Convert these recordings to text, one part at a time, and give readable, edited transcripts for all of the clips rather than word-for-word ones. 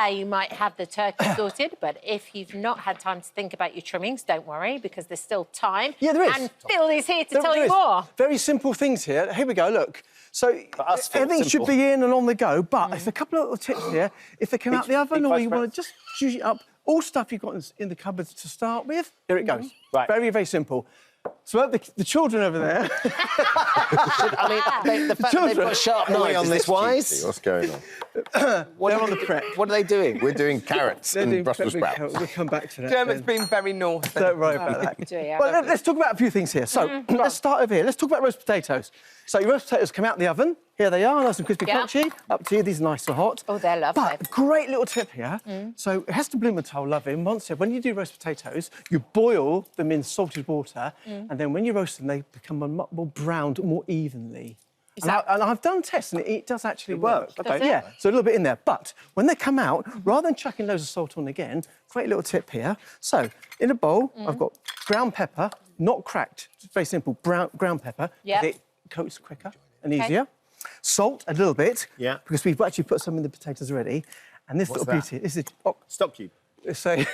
day you might have the turkey sorted, but if you've not had time to think about your trimmings, don't worry, because there's still time. Yeah, there is. And Phil is here to tell you more. Very simple things here. Here we go, look. So everything should be in and on the go, but there's a couple of little tips here. If they come out the oven or you want to just juice it up, all stuff you've got in the cupboards to start with, here it goes. Right. Very, very simple. So the children over there... I mean, the fact that they've got sharp knives on this wise... What's going on? They're on the prep. What are they doing? We're doing carrots and Brussels sprouts. We'll come back to that. Dermot's been very naughty. Don't worry about that. Well, let's talk about a few things here. So, let's start over here. Let's talk about roast potatoes. So, your roast potatoes come out the oven. Here they are, nice and crispy, crunchy. Up to you, these are nice and hot. Oh, they're lovely. But great little tip here. So, Hester Blumenthal, love him, once said when you do roast potatoes, you boil them in salted water, and then when you roast them, they become a much more browned more evenly. And I've done tests, and it does actually work. Okay. Yeah, so a little bit in there. But when they come out, rather than chucking loads of salt on again, great little tip here. So, in a bowl, I've got ground pepper, not cracked, it's very simple, ground pepper. Yeah. It coats quicker and easier. Salt, a little bit. Yeah. Because we've actually put some in the potatoes already. And this little beauty, this is... Stock cube. It's a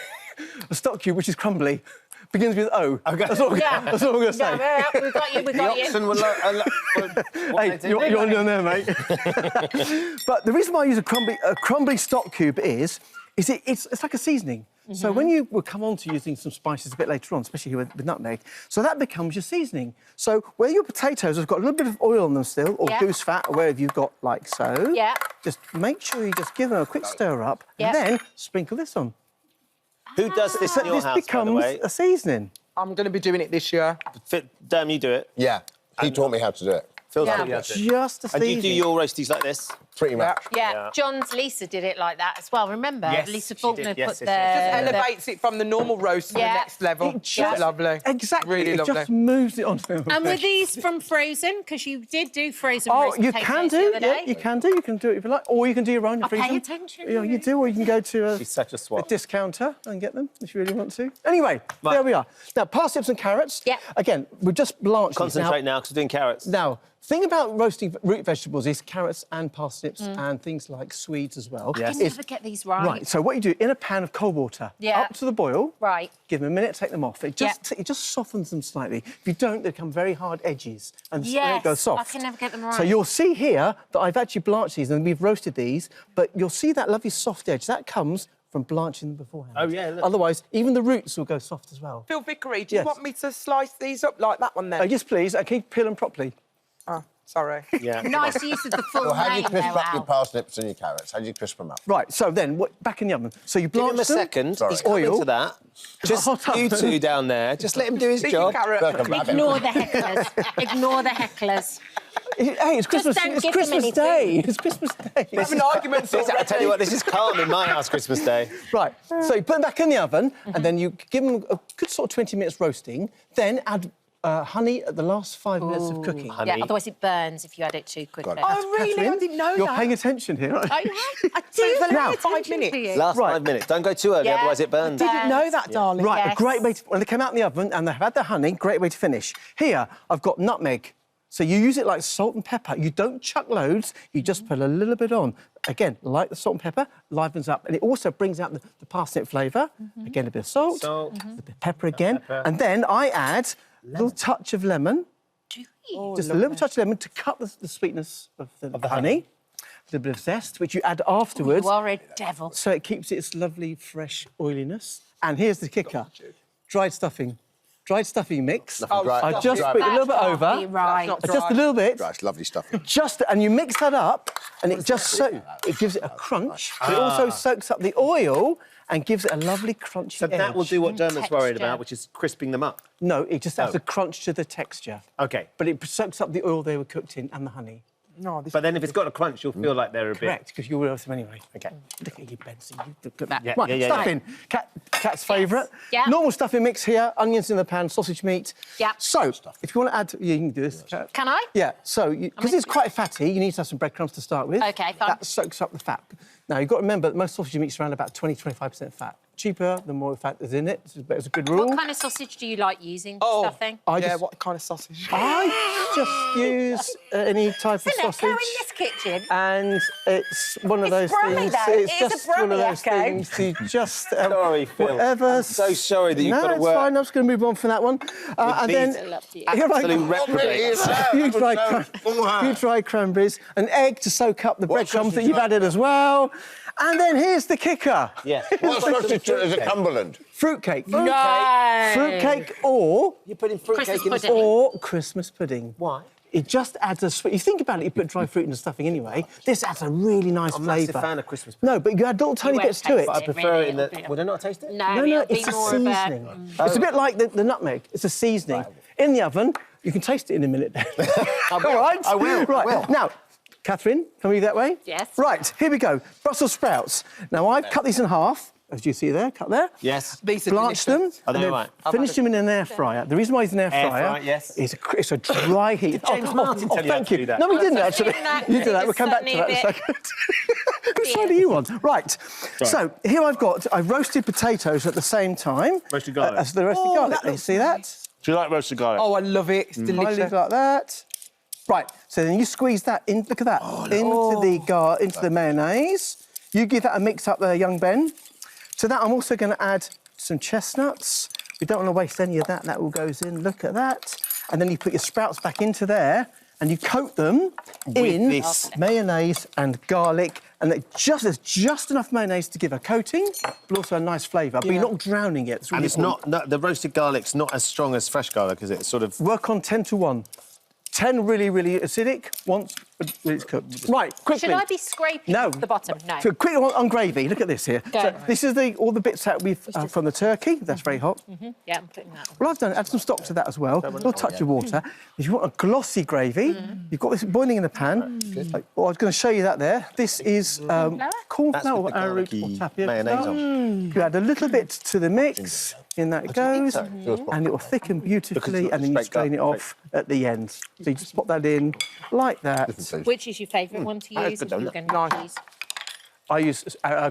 stock cube, which is crumbly. Begins with O. Okay. That's all I'm going to say. Yeah, we've got you, we've got you. Hey, you're on there, mate. But the reason why I use a crumbly stock cube is it's like a seasoning. So when you will come on to using some spices a bit later on, especially here with nutmeg, so that becomes your seasoning. So where your potatoes have got a little bit of oil on them still, or goose fat, or wherever you've got like so, just make sure you just give them a quick stir up, and then sprinkle this on. Who does this in your house, This becomes by the way? a seasoning. I'm going to be doing it this year. Damn, you do it. Yeah, he taught me how to do it. Phil's taught you how to do it. Just a seasoning. And you do your roasties like this? Pretty much. Yeah, John's Lisa did it like that as well, remember? Yes, Lisa she Faulkner did. put Yes, the... yes, Just elevates it from the normal roast to the next level. It just, lovely. Exactly. Really it lovely. just moves it onto And were these from frozen? Because you did do frozen Oh, roast you potatoes can the do. other Yeah, day. you can do. You can do it if you like, or you can do your own. I'll pay attention. You know, you do, or you can go to She's such a swot. discounter and get them if you really want to. Anyway, there we are. Now, parsnips and carrots. Yeah. Again, we've just blanched these. Concentrate now, because we're doing carrots. Now, thing about roasting root vegetables is carrots and parsnips and things like Swedes as well. I can never get these right. Right, so what you do, in a pan of cold water, up to the boil, give them a minute, take them off. It just softens them slightly. If you don't, they become very hard edges and they go soft. I can never get them right. So you'll see here that I've actually blanched these and we've roasted these, but you'll see that lovely soft edge. That comes from blanching them beforehand. Oh, yeah. Look. Otherwise, even the roots will go soft as well. Phil Vickery, do you want me to slice these up like that one then? Yes, please. Can you peel them properly? Oh, sorry. Yeah. Nice use of the full Well, how do you name crisp there, up your Al. parsnips and your carrots? How do you crisp them up? Right, so then, back in the oven. So you Give blanch him a them. second. Sorry. He's coming Oil. to that. Just hot you oven. two down there. Just let him do his job. Ignore the hecklers. Ignore the hecklers. Hey, it's Christmas. don't It's give them Christmas any Day. food. It's Christmas Day. We're having arguments already. I tell you what, this is calm in my house Christmas Day. Right, so you put them back in the oven, and then you give them a good sort of 20 minutes roasting, then add honey at the last 5 minutes of cooking. Honey. Yeah, otherwise it burns if you add it too quickly. Oh, really? I didn't know You're that. paying attention here, aren't you? I do. Now, 5 minutes. Last 5 minutes. Don't go too early, Yeah. otherwise it burns. Didn't know that, darling. Right, Yes. a great way to... When they come out in the oven and they've had their honey, great way to finish. Here, I've got nutmeg. So you use it like salt and pepper. You don't chuck loads, you just put a little bit on. Again, like the salt and pepper, livens up. And it also brings out the parsnip flavour. Again, a bit of salt, a bit of pepper again. And then I add a little touch of lemon. Just a little touch of lemon to cut the sweetness of the honey. A little bit of zest, which you add afterwards. You are a devil. So it keeps its lovely, fresh oiliness. And here's the kicker. Dried stuffing. Dried stuffing mix. I just put a little bit over. Right. Just a little bit. It's lovely stuffing. And you mix that up, and it just it gives it a crunch. It also soaks up the oil and gives it a lovely crunchy So that will edge. do what Dermot's worried Texture. about, which is crisping them up. No, it just adds a crunch to the texture. OK. But it soaks up the oil they were cooked in and the honey. No, But then if it's got a crunch, you'll feel like they're a bit... Correct, because you will roast them anyway. OK. Look at you, Benson. You look at that. Yeah, Right, yeah. stuffing. Cat's favourite. Yeah. Normal stuffing mix here. Onions in the pan, sausage meat. Yeah. So, if you want to add... Yeah, you can do this. Can I? Yeah, so, because it's quite fatty, you need to have some breadcrumbs to start with. OK, fine. That soaks up the fat. Now, you've got to remember that most sausage meat's around about 20-25% fat. cheaper, the more fat is in it. It's a good rule. What kind of sausage do you like using for stuffing? What kind of sausage? I just use any type of Isn't it? sausage. Go in this kitchen. And it's one of those brummy, things. though. It's It is a just one of brummy, those Echo. things. You just Sorry, Phil. whatever. I'm so sorry that you've no, got to it's work. fine. I'm just going to move on from that one. And these then you. here I Absolute go. reprobates. few dry cranberries, an egg to soak up the breadcrumbs that you've added as well. And then here's the kicker. Yes. What sausage is it, Cumberland? Fruitcake. No. Fruitcake or You're putting fruitcake Christmas in the pudding. or Christmas pudding. Why? It just adds a sweet. You think about it, you put dry fruit in the stuffing anyway. This adds a really nice I'm a massive flavour. fan of Christmas. No, but you add little tiny won't bits to it. taste I it. prefer really, it in the... it'll be- Would I not taste it? No, No, it'll it's be a more seasoning. of It's a bit like the nutmeg. It's a seasoning. In the oven, you can taste it in a minute. All right? I will, Right. I will. Now, Catherine, can we move that way? Yes. Right, here we go. Brussels sprouts. Now, I've cut these in half, as you see there, cut there. Yes. These are Blanched them, delicious. Are they and then right? finish them in an air fryer. The reason why it's an air fryer fryer, yes. is it's a dry heat. James Martin tell you how thank to you. do that? No, we didn't Well, actually. doing that, You did that. it We'll come back to was that in a certainly second. Which side are you on? Right. So here I've roasted potatoes at the same time. Roasted garlic. As the roasted garlic. that You see that? Do you like roasted garlic? Oh, I love it. It's Finely delicious. like that. Right, so then you squeeze that in, look at that, into the mayonnaise. You give that a mix up there, young Ben. To that, I'm also going to add some chestnuts. We don't want to waste any of that. That all goes in, look at that. And then you put your sprouts back into there and you coat them in this. mayonnaise and garlic. And there's just enough mayonnaise to give a coating, but also a nice flavour. But you're not drowning it. It's really And it's important. not... The roasted garlic's not as strong as fresh garlic, is it? It's sort of... Work on 10 to 1. 10 really, really acidic, once when it's cooked. Right, quickly. Should I be scraping No. the bottom? No. So quick on gravy, look at this here. Go. So this is all the bits that we've from the turkey, that's very hot. Yeah, I'm putting that on. Well, I've done add some stock to that as well, a little touch of water. If you want a glossy gravy, you've got this boiling in the pan. Well, I was going to show you that there. This is corn That's flour, with the arrowroot or garlicky tapioca. mayonnaise on. You add a little bit to the mix, in that it goes, and it will thicken beautifully, and then you straight strain it garlic, off at the end. So you just pop that in like that. Which is your favourite one to use if you're going to Nice. use? I use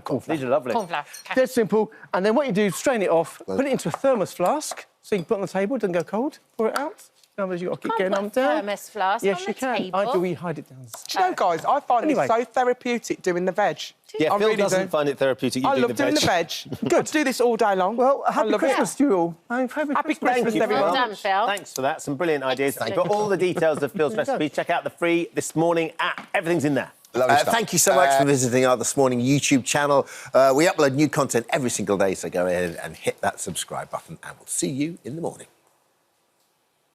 corn flour. These are lovely. Corn flour. Okay. Dead simple. And then what you do, strain it off, put it into a thermos flask, so you can put it on the table, doesn't go cold, pour it out. Otherwise, you've got to keep Can't getting put a down. thermos flask Yes, on you the can. table. I do, we hide it down. Do you know, guys, I find Anyway. it so therapeutic doing the veg. Yeah, I Phil really doesn't do. find it therapeutic. You I do love doing the veg. Good. Do this all day long. Well, I happy love Christmas to you all. Happy Christmas, Christmas, you. everyone. Well done, Phil. Thanks for that. Some brilliant ideas. You've got all the details of Phil's recipes. Check out the free This Morning app. Everything's in there. Lovely stuff. Thank you so much for visiting our This Morning YouTube channel. We upload new content every single day, so go ahead and hit that subscribe button, and we'll see you in the morning.